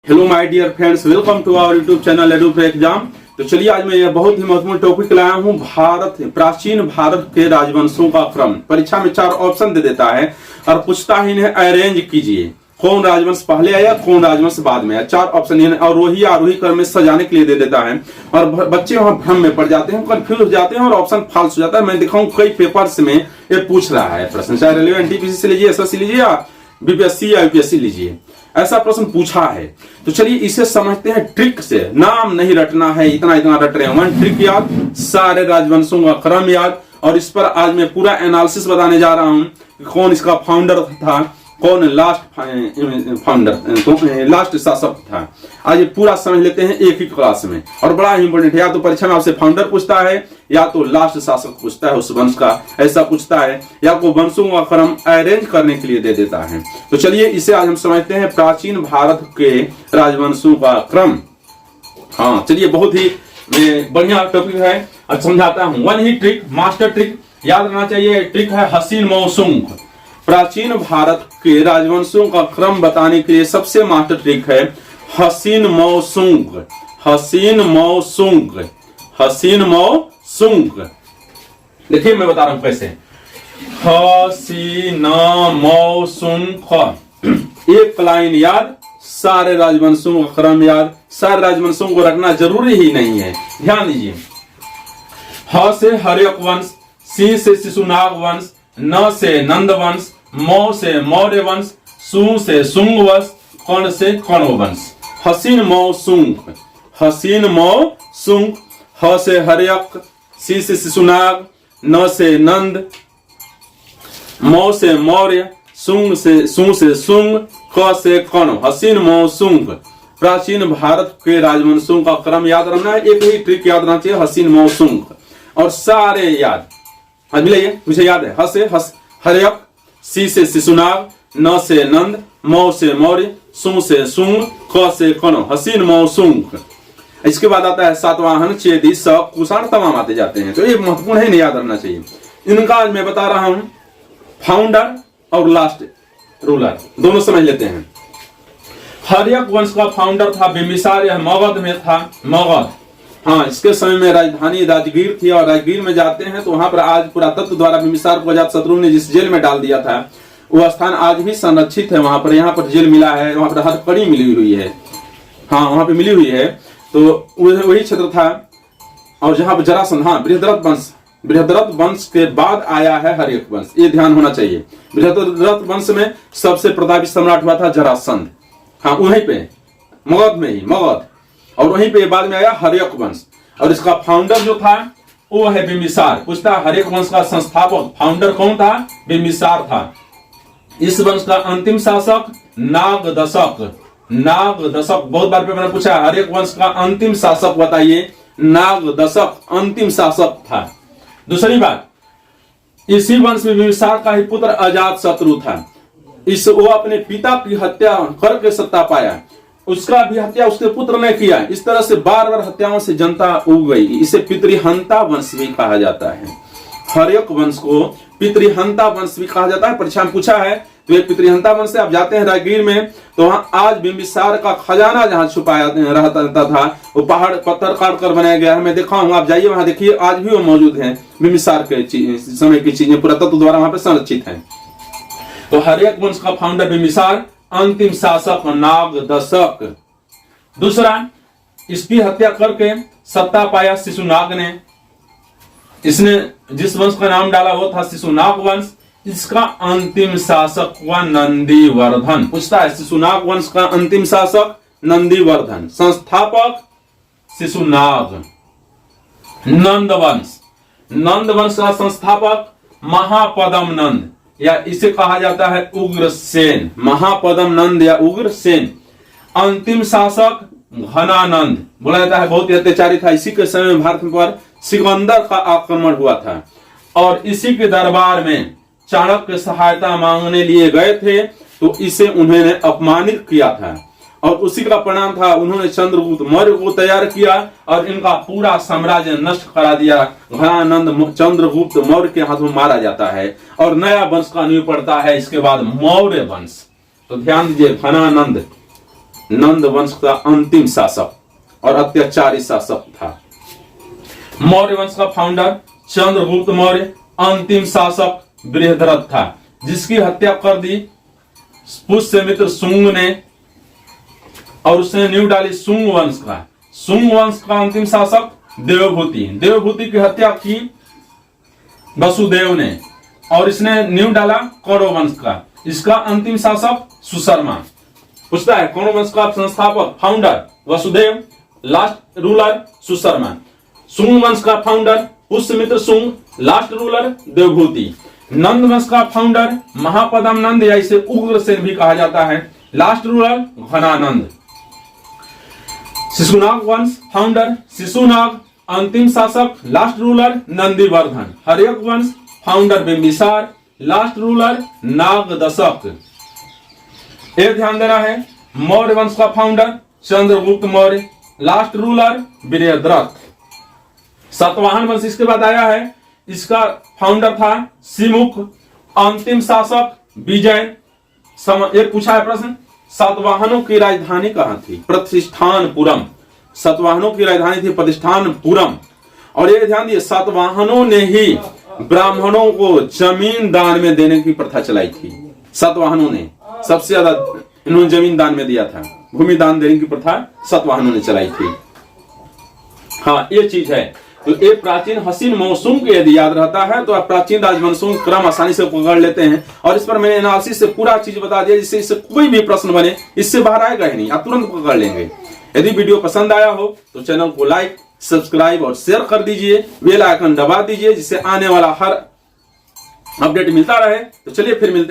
Hello my dear friends, welcome to our YouTube channel edu for exam. तो चलिए आज मैं ये बहुत ही महत्वपूर्ण टॉपिक लाया हूँ। प्राचीन भारत के राजवंशों का क्रम। परीक्षा में 4 ऑप्शन दे देता है और पूछता है इन्हें अरेंज कीजिए, कौन राजवंश पहले आया कौन राजवंश बाद में आया। 4 ऑप्शन इन्हें आरोही आरोही क्रम में सजाने के लिए दे देता है और बच्चे वहां भ्रम में पड़ जाते हैं, कंफ्यूज हो जाते हैं और ऑप्शन फॉल्स हो जाता है। मैं दिखाऊं कई पेपर्स में ये पूछ रहा है प्रश्न, चाहे रेलवे एनटीपीसी से लीजिए, एसएससी लीजिए या बीपीएससी या यूपीएससी लीजिए, ऐसा प्रश्न पूछा है। तो चलिए इसे समझते हैं ट्रिक से। नाम नहीं रटना है, इतना इतना रट रहे हैं। 1 ट्रिक याद, सारे राजवंशों का क्रम याद, और इस पर आज मैं पूरा एनालिसिस बताने जा रहा हूं कि कौन इसका फाउंडर था, कौन लास्ट शासक था। आज ये पूरा समझ लेते हैं एक ही क्लास में, और बड़ा इंपॉर्टेंट है। या तो परीक्षा में आपसे फाउंडर पूछता है या तो लास्ट शासक पूछता है उस वंश का, ऐसा पूछता है, या को वंशों का क्रम अरेंज करने के लिए दे देता है। तो चलिए इसे आज हम समझते हैं, प्राचीन भारत के राजवंशों का क्रम। हाँ चलिए, बहुत ही बढ़िया टॉपिक है, अब समझाता हूं। 1 ही ट्रिक, मास्टर ट्रिक याद रखना चाहिए। ट्रिक है हसीन मौसुंग। प्राचीन भारत के राजवंशों का क्रम बताने के लिए सबसे मास्टर ट्रिक है हसीन मौसुंग। हसीन मौसुंग, हसीन मौसुंग। देखिए मैं बता रहा हूं कैसे। हसीन मौसुंग, एक लाइन याद, सारे राजवंशों का क्रम याद। सारे राजवंशों को रखना जरूरी ही नहीं है, ध्यान दीजिए। ह से हर्यक वंश, सी से शिशुनाग वंश, न से नंद वंश, मौ से मौर्य वंश, सु से सुंग वंश, कर्ण से कर्ण वंश। हसीन मौसुंग, हसीन मौसुंग। ह से हर्यक, सी से शिशुनाग, न से नंद, मौ से मौर्य, सुंग से सुंग, क से कर्ण। हसीन मौसुंग। प्राचीन भारत के राजवंशों का क्रम याद रखना है। एक ही ट्रिक याद रखना चाहिए, हसीन मौसुंग, और सारे याद। आज मिलाइए, मुझे याद है। ह से हर्यक, सी से शिशुनाग, न से नंद, मौ से मौर्य, सु से सुंग, क से कर्ण। हसीन मौसुंग। इसके बाद आता है सातवाहन, चेदी, शक, कुषाण, तमाम आते जाते हैं। तो ये महत्वपूर्ण है, इन्हें याद रखना चाहिए। इनका आज मैं बता रहा हूं फाउंडर और लास्ट रूलर, दोनों समझ लेते हैं। हर्यक वंश का फाउंडर था बिंबिसार, यह मगध में था। मगध, हाँ, इसके समय में राजधानी राजगीर थी, और राजगीर में जाते हैं तो वहां पर आज पुरातत्व द्वारा बिंबिसार को अजातशत्रु ने जिस जेल में डाल दिया था वह स्थान आज भी संरक्षित है। वहां पर, यहाँ पर जेल मिला है, वहां पर हथकड़ी मिली हुई है, हाँ वहां पर मिली हुई है। तो वही क्षेत्र था। और जहां पर जरासंध, हाँ, बृहद्रथ वंश के बाद आया है हर्यक वंश, ये ध्यान होना चाहिए। बृहद्रथ वंश में सबसे प्रतापी सम्राट हुआ था जरासंध, हाँ वहीं पे मगध में ही, मगध, और वहीं पे बाद में आया हर्यक वंश। और इसका फाउंडर जो था वो है बिंबिसार। पूछता है हर्यक वंश का संस्थापक फाउंडर कौन था? बिंबिसार था। इस वंश का अंतिम शासक नागदशक। नागदशक बहुत बार पेपर में पूछा है, हर्यक वंश का अंतिम शासक बताइए। नागदशक अंतिम शासक था। दूसरी बात, इसी वंश में बिंबिसार का ही पुत्र अजातशत्रु था। वो अपने पिता की हत्या करके सत्ता पाया, उसका भी हत्या उसके पुत्र ने किया। इस तरह से बार बार हत्याओं से जनता उग गई। इसे पितृहंता वंश भी कहा जाता है। हर्यक वंश को पितृहंता वंश भी कहा जाता है। परीक्षा में पूछा है तो ये पितृहंता वंश से। आप जाते हैं राजगीर में तो वहां आज बिंबिसार का खजाना जहां छुपाया रहता था वो पहाड़ पत्थर काट कर बनाया गया है। मैं देखा हूं, आप जाइए वहां देखिए, आज भी वो मौजूद है। बिंबिसार के समय की चीजें पुरातत्व द्वारा वहां पर संरक्षित है। तो हर्यक वंश का फाउंडर बिंबिसार, अंतिम शासक नागदशक। दूसरा, इसकी हत्या करके सत्ता पाया शिशुनाग ने। इसने जिस वंश का नाम डाला वो था शिशुनाग वंश। इसका अंतिम शासक हुआ नंदीवर्धन। पूछता है शिशुनाग वंश का अंतिम शासक नंदीवर्धन, संस्थापक शिशुनाग। नंद वंश, नंद वंश का संस्थापक महापदम नंद, या इसे कहा जाता है उग्रसेन। महापदम नंद या उग्रसेन। अंतिम शासक घनानंद, बोला जाता है बहुत ही अत्याचारी था। इसी के समय में भारत पर सिकंदर का आक्रमण हुआ था, और इसी के दरबार में चाणक्य सहायता मांगने लिए गए थे, तो इसे उन्होंने अपमानित किया था, और उसी का परिणाम था उन्होंने चंद्रगुप्त मौर्य को तैयार किया और इनका पूरा साम्राज्य नष्ट करा दिया। घनानंद चंद्रगुप्त मौर्य के हाथों मारा जाता है और नया वंश का नींव पड़ता है इसके बाद मौर्य वंश। तो ध्यान दीजिए, घनानंद नंद वंश का अंतिम शासक और अत्याचारी शासक था। मौर्य वंश का फाउंडर चंद्रगुप्त मौर्य अंतिम शासक बृहद्रथ था, जिसकी हत्या कर दी पुष्यमित्र शुंग ने, और उसने नींव डाली शुंग वंश का। शुंग वंश का अंतिम शासक देवभूति, देवभूति की हत्या की वसुदेव ने, और इसने नींव डाला कौरव वंश का। इसका अंतिम शासक सुशर्मा। पूछता है कौरव वंश का संस्थापक founder Vasudeva, last ruler Susharma. Shunga वंश का founder Pushyamitra Shunga, last ruler Devabhuti. Nanda वंश का फाउंडर महापदम नंद, या इसे उग्रसेन भी कहा जाता है, लास्ट रूलर घनानंद। शिशुनाग वंश फाउंडर शिशुनाग, अंतिम शासक लास्ट रूलर नंदीवर्धन। हर्यक वंश founder Bimbisara, last ruler Nagdashak. ये ध्यान देना है, मौर्य वंश का founder Chandragupta Maurya, last ruler Brihadratha. Satavahana वंश इसके बाद आया है, इसका फाउंडर था सिमुख, अंतिम शासक विजय। एक पूछा है प्रश्न, सातवाहनों की राजधानी कहां थी? प्रतिष्ठानपुरम। सातवाहनों की राजधानी थी प्रतिष्ठानपुरम। और ये ध्यान दिए, सातवाहनों ने ही ब्राह्मणों को जमीन दान में देने की प्रथा चलाई थी। सातवाहनों ने सबसे ज्यादा इन्होंने जमीन दान में दिया था, भूमि दान देने की प्रथा सातवाहनों ने चलाई थी। हाँ, ये चीज है। तो ये प्राचीन हसीन मौसम के यदि याद रहता है तो आप प्राचीन राजवंशों का क्रम आसानी से पकड़ लेते हैं। और इस पर मैंने एनालिसिस से पूरा चीज बता दिया, जिससे इससे कोई भी प्रश्न बने इससे बाहर आएगा ही नहीं, आप तुरंत पकड़ लेंगे। यदि वीडियो पसंद आया हो तो चैनल को लाइक, सब्सक्राइब और शेयर कर दीजिए, बेल आइकन दबा दीजिए, जिससे आने वाला हर अपडेट मिलता रहे। तो चलिए फिर मिलते हैं।